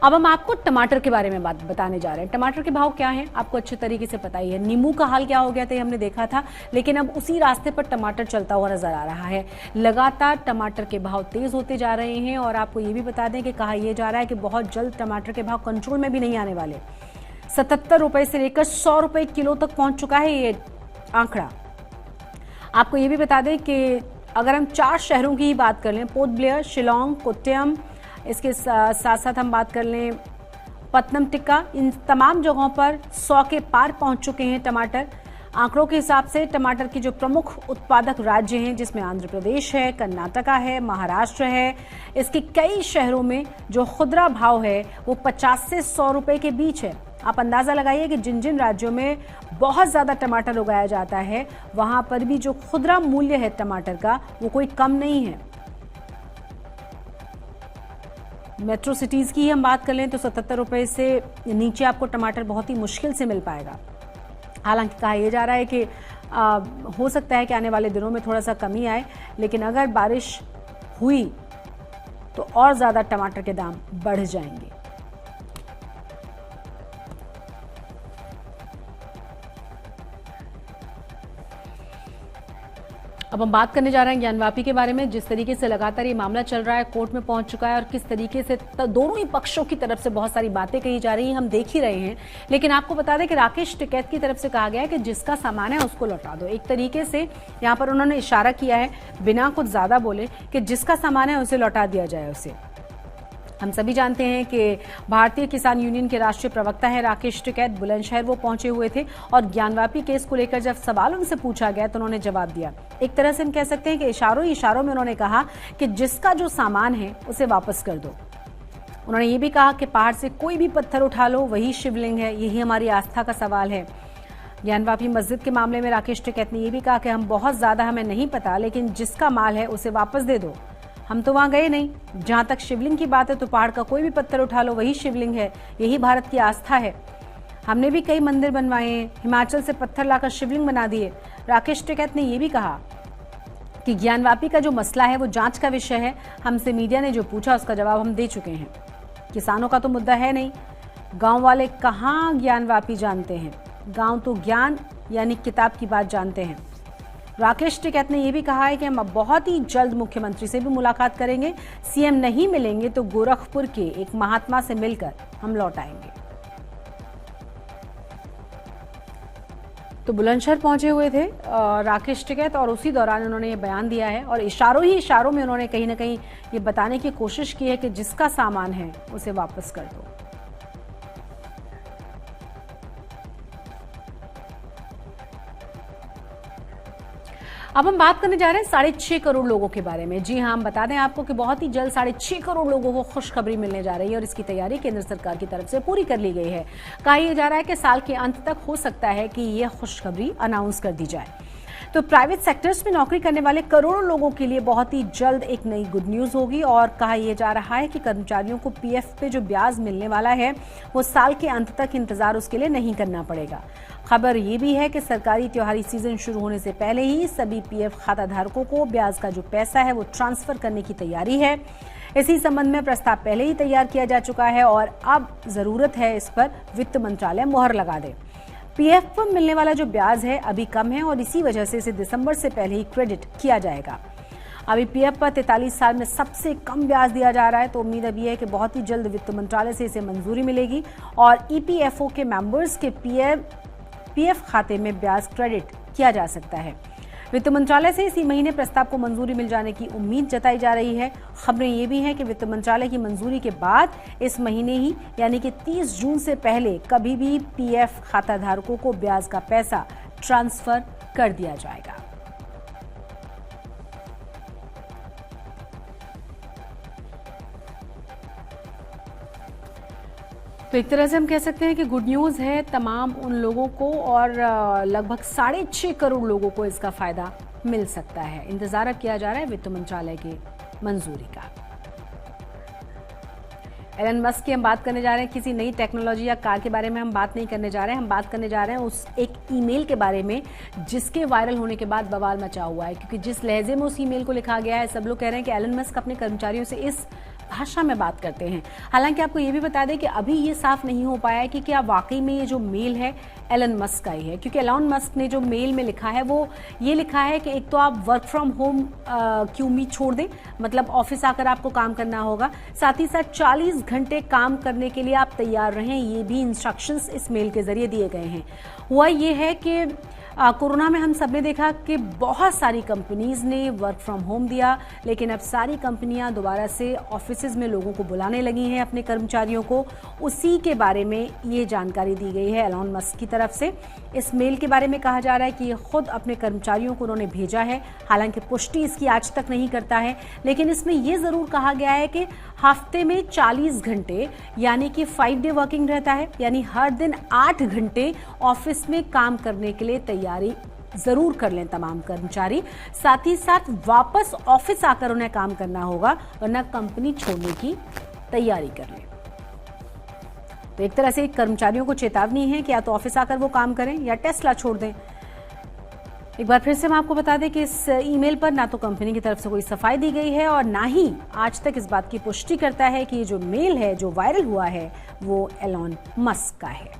अब हम आपको टमाटर के बारे में बात बताने जा रहे हैं। टमाटर के भाव क्या हैं आपको अच्छे तरीके से पता ही है। नींबू का हाल क्या हो गया था हमने देखा था, लेकिन अब उसी रास्ते पर टमाटर चलता हुआ नजर आ रहा है। लगातार टमाटर के भाव तेज होते जा रहे हैं और आपको ये भी बता दें कि कहा यह जा रहा है कि बहुत जल्द टमाटर के भाव कंट्रोल में भी नहीं आने वाले। 77 रुपए से लेकर 100 रुपए किलो तक पहुंच चुका है ये आंकड़ा। आपको ये भी बता दें कि अगर हम 4 शहरों की ही बात कर लें, पोर्ट ब्लेयर, शिलोंग, कोट्टयम, इसके साथ साथ हम बात कर लें पत्तनमथिट्टा, इन तमाम जगहों पर 100 के पार पहुंच चुके हैं टमाटर। आंकड़ों के हिसाब से टमाटर के जो प्रमुख उत्पादक राज्य हैं, जिसमें आंध्र प्रदेश है, कर्नाटका है, महाराष्ट्र है, इसके कई शहरों में जो खुदरा भाव है वो 50 से 100 रुपए के बीच है। आप अंदाजा लगाइए कि जिन जिन राज्यों में बहुत ज्यादा टमाटर उगाया जाता है वहां पर भी जो खुदरा मूल्य है टमाटर का वो कोई कम नहीं है। मेट्रो सिटीज की हम बात कर लें तो 77 रुपए से नीचे आपको टमाटर बहुत ही मुश्किल से मिल पाएगा। हालांकि कहा यह जा रहा है कि हो सकता है कि आने वाले दिनों में थोड़ा सा कमी आए, लेकिन अगर बारिश हुई तो और ज्यादा टमाटर के दाम बढ़ जाएंगे। अब हम बात करने जा रहे हैं ज्ञानवापी के बारे में। जिस तरीके से लगातार ये मामला चल रहा है, कोर्ट में पहुंच चुका है और किस तरीके से दोनों ही पक्षों की तरफ से बहुत सारी बातें कही जा रही हैं, हम देख ही रहे हैं। लेकिन आपको बता दें कि राकेश टिकैत की तरफ से कहा गया है कि जिसका सामान है उसको लौटा दो। एक तरीके से यहाँ पर उन्होंने इशारा किया है, बिना कुछ ज्यादा बोले, कि जिसका सामान है उसे लौटा दिया जाए उसे। हम सभी जानते हैं कि भारतीय किसान यूनियन के राष्ट्रीय प्रवक्ता है राकेश टिकैत, बुलंदशहर वो पहुंचे हुए थे और ज्ञानवापी केस को लेकर जब सवाल उनसे पूछा गया तो उन्होंने जवाब दिया। एक तरह से हम कह सकते हैं कि इशारों ही इशारों में उन्होंने कहा कि जिसका जो सामान है उसे वापस कर दो। उन्होंने ये भी कहा कि पहाड़ से कोई भी पत्थर उठा लो वही शिवलिंग है, यही हमारी आस्था का सवाल है। ज्ञानवापी मस्जिद के मामले में राकेश टिकैत ने यह भी कहा कि हम बहुत ज्यादा हमें नहीं पता, लेकिन जिसका माल है उसे वापस दे दो। हम तो वहां गए नहीं। जहां तक शिवलिंग की बात है तो पहाड़ का कोई भी पत्थर उठा लो वही शिवलिंग है, यही भारत की आस्था है। हमने भी कई मंदिर बनवाए हैं, हिमाचल से पत्थर लाकर शिवलिंग बना दिए। राकेश टिकैत ने यह भी कहा कि ज्ञानवापी का जो मसला है वो जांच का विषय है। हमसे मीडिया ने जो पूछा उसका जवाब हम दे चुके हैं। किसानों का तो मुद्दा है नहीं। गांव वाले कहाँ ज्ञानवापी जानते हैं, गांव तो ज्ञान यानी किताब की बात जानते हैं। राकेश टिकैत ने यह भी कहा है कि हम अब बहुत ही जल्द मुख्यमंत्री से भी मुलाकात करेंगे। सीएम नहीं मिलेंगे तो गोरखपुर के एक महात्मा से मिलकर हम लौट आएंगे। तो बुलंदशहर पहुंचे हुए थे राकेश टिकैत और उसी दौरान उन्होंने ये बयान दिया है और इशारों ही इशारों में उन्होंने कहीं ना कहीं ये बताने की कोशिश की है कि जिसका सामान है उसे वापस कर दो। अब हम बात करने जा रहे हैं 6.5 करोड़ लोगों के बारे में। जी हाँ, हम बता दें आपको कि बहुत ही जल्द 6.5 करोड़ लोगों को खुशखबरी मिलने जा रही है और इसकी तैयारी केंद्र सरकार की तरफ से पूरी कर ली गई है। कहा यह जा रहा है कि साल के अंत तक हो सकता है कि यह खुशखबरी अनाउंस कर दी जाए। तो प्राइवेट सेक्टर्स में नौकरी करने वाले करोड़ों लोगों के लिए बहुत ही जल्द एक नई गुड न्यूज होगी और कहा यह जा रहा है कि कर्मचारियों को पीएफ पे जो ब्याज मिलने वाला है वो साल के अंत तक इंतजार उसके लिए नहीं करना पड़ेगा। खबर ये भी है कि सरकारी त्योहारी सीजन शुरू होने से पहले ही सभी पीएफ खाता धारकों को ब्याज का जो पैसा है वो ट्रांसफर करने की तैयारी है। इसी संबंध में प्रस्ताव पहले ही तैयार किया जा चुका है और अब जरूरत है इस पर वित्त मंत्रालय मोहर लगा दे। पीएफ पर मिलने वाला जो ब्याज है अभी कम है और इसी वजह से इसे दिसंबर से पहले ही क्रेडिट किया जाएगा। अभी पीएफ पर 43 साल में सबसे कम ब्याज दिया जा रहा है, तो उम्मीद अभी है कि बहुत ही जल्द वित्त मंत्रालय से इसे मंजूरी मिलेगी और ईपीएफओ के मेंबर्स के पीएफ खाते में ब्याज क्रेडिट किया जा सकता है। वित्त मंत्रालय से इसी महीने प्रस्ताव को मंजूरी मिल जाने की उम्मीद जताई जा रही है। खबरें ये भी हैं कि वित्त मंत्रालय की मंजूरी के बाद इस महीने ही यानी कि 30 जून से पहले कभी भी पीएफ खाता धारकों को ब्याज का पैसा ट्रांसफर कर दिया जाएगा। तो एक तरह से हम कह सकते हैं कि गुड न्यूज है तमाम उन लोगों को और लगभग 6.5 करोड़ लोगों को इसका फायदा मिल सकता है। इंतजार अब किया जा रहा है वित्त मंत्रालय की मंजूरी का। एलन मस्क की हम बात करने जा रहे हैं। किसी नई टेक्नोलॉजी या कार के बारे में हम बात नहीं करने जा रहे हैं। हम बात करने जा रहे हैं उस एक ईमेल के बारे में जिसके वायरल होने के बाद बवाल मचा हुआ है, क्योंकि जिस लहजे में उस ईमेल को लिखा गया है सब लोग कह रहे हैं कि एलन मस्क अपने कर्मचारियों से इस भाषा में बात करते हैं। हालांकि आपको ये भी बता दें कि अभी ये साफ नहीं हो पाया है कि क्या वाकई में ये जो मेल है एलन मस्क का ही है, क्योंकि एलन मस्क ने जो मेल में लिखा है वो ये लिखा है कि एक तो आप वर्क फ्रॉम होम की उम्मीद छोड़ दें, मतलब ऑफिस आकर आपको काम करना होगा, साथ ही साथ 40 घंटे काम करने के लिए आप तैयार रहें, ये भी इंस्ट्रक्शंस इस मेल के जरिए दिए गए हैं। हुआ ये है कि कोरोना में हम सब ने देखा कि बहुत सारी कंपनीज ने वर्क फ्रॉम होम दिया, लेकिन अब सारी कंपनियां दोबारा से ऑफिसेज में लोगों को बुलाने लगी हैं अपने कर्मचारियों को। उसी के बारे में ये जानकारी दी गई है एलन मस्क की तरफ से। इस मेल के बारे में कहा जा रहा है कि ये खुद अपने कर्मचारियों को उन्होंने भेजा है, हालांकि पुष्टि इसकी आज तक नहीं करता है, लेकिन इसमें यह जरूर कहा गया है कि हफ्ते में 40 घंटे यानी कि 5 डे वर्किंग रहता है, यानी हर दिन 8 घंटे ऑफिस में काम करने के लिए तैयारी जरूर कर लें तमाम कर्मचारी। साथ ही साथ वापस ऑफिस आकर उन्हें काम करना होगा, वरना कंपनी छोड़ने की तैयारी कर लें। तो एक तरह से कर्मचारियों को चेतावनी है कि या तो ऑफिस आकर वो काम करें या टेस्ला छोड़ दें। एक बार फिर से हम आपको बता दें कि इस ईमेल पर ना तो कंपनी की तरफ से कोई सफाई दी गई है और ना ही आज तक इस बात की पुष्टि करता है कि ये जो मेल है जो वायरल हुआ है वो एलन मस्क का है।